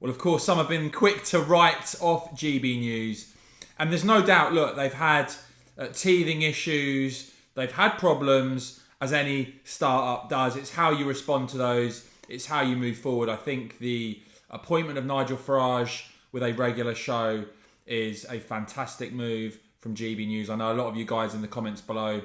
Well, of course, some have been quick to write off GB News. And there's no doubt, look, they've had teething issues, they've had problems, as any startup does. It's how you respond to those, it's how you move forward. I think the appointment of Nigel Farage with a regular show is a fantastic move from GB News. I know a lot of you guys in the comments below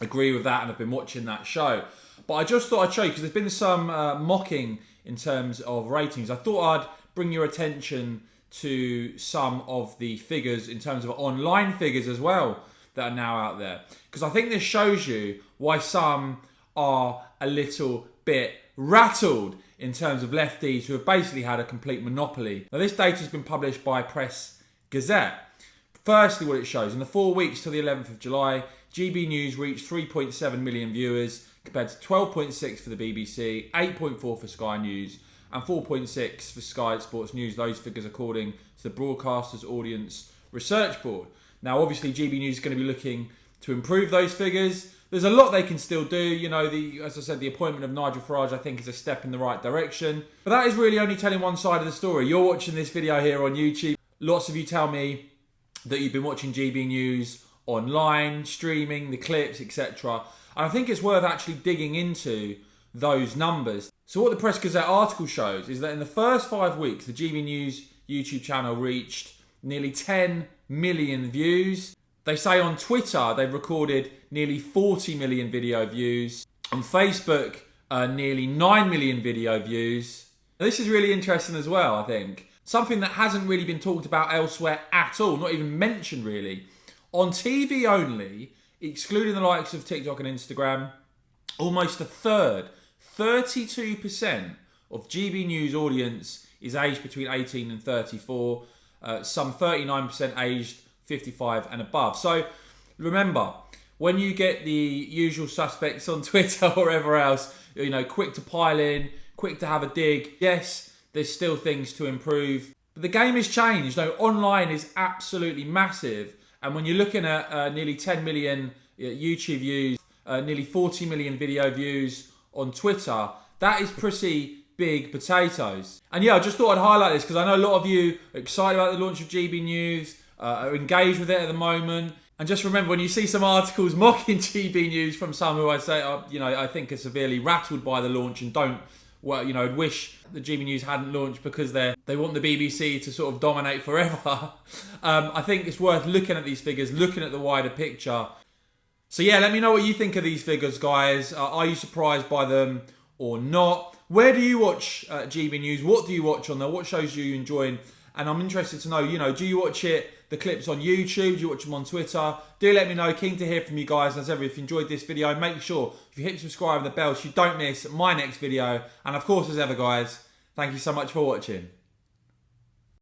agree with that and have been watching that show. But I just thought I'd show you, because there's been some mocking in terms of ratings. I thought I'd bring your attention to some of the figures in terms of online figures as well that are now out there. Because I think this shows you why some are a little bit rattled in terms of lefties who have basically had a complete monopoly. Now, this data has been published by Press Gazette. Firstly, what it shows, in the 4 weeks till the 11th of July, GB News reached 3.7 million viewers compared to 12.6 for the BBC, 8.4 for Sky News, and 4.6 for Sky Sports News. Those figures according to the Broadcasters Audience Research Board. Now, obviously, GB News is going to be looking to improve those figures. There's a lot they can still do. You know, as I said, the appointment of Nigel Farage, I think, is a step in the right direction. But that is really only telling one side of the story. You're watching this video here on YouTube. Lots of you tell me that you've been watching GB News online, streaming, the clips, etc. And I think it's worth actually digging into those numbers. So what the Press Gazette article shows is that in the first 5 weeks, the GB News YouTube channel reached nearly 10 million views. They say on Twitter they've recorded nearly 40 million video views. On Facebook, nearly 9 million video views. Now, this is really interesting as well, I think. Something that hasn't really been talked about elsewhere at all, not even mentioned really. On TV only, excluding the likes of TikTok and Instagram, almost a third, 32% of GB News audience is aged between 18 and 34. Some 39% aged 55 and above. So remember, when you get the usual suspects on Twitter or wherever else, you know, quick to pile in, quick to have a dig. Yes, there's still things to improve. But the game has changed. No, online is absolutely massive. And when you're looking at nearly 10 million YouTube views, nearly 40 million video views on Twitter, that is pretty big potatoes. And yeah, I just thought I'd highlight this because I know a lot of you are excited about the launch of GB News, are engaged with it at the moment. And just remember, when you see some articles mocking GB News from some who I say, I think are severely rattled by the launch and wish the GB News hadn't launched because they want the BBC to sort of dominate forever. I think it's worth looking at these figures, looking at the wider picture. So yeah, let me know what you think of these figures, guys. Are you surprised by them or not? Where do you watch GB News? What do you watch on there? What shows are you enjoying? And I'm interested to know, do you watch the clips on YouTube? Do you watch them on Twitter? Do let me know. Keen to hear from you guys. As ever, if you enjoyed this video, make sure if you hit subscribe and the bell so you don't miss my next video. And of course, as ever, guys, thank you so much for watching.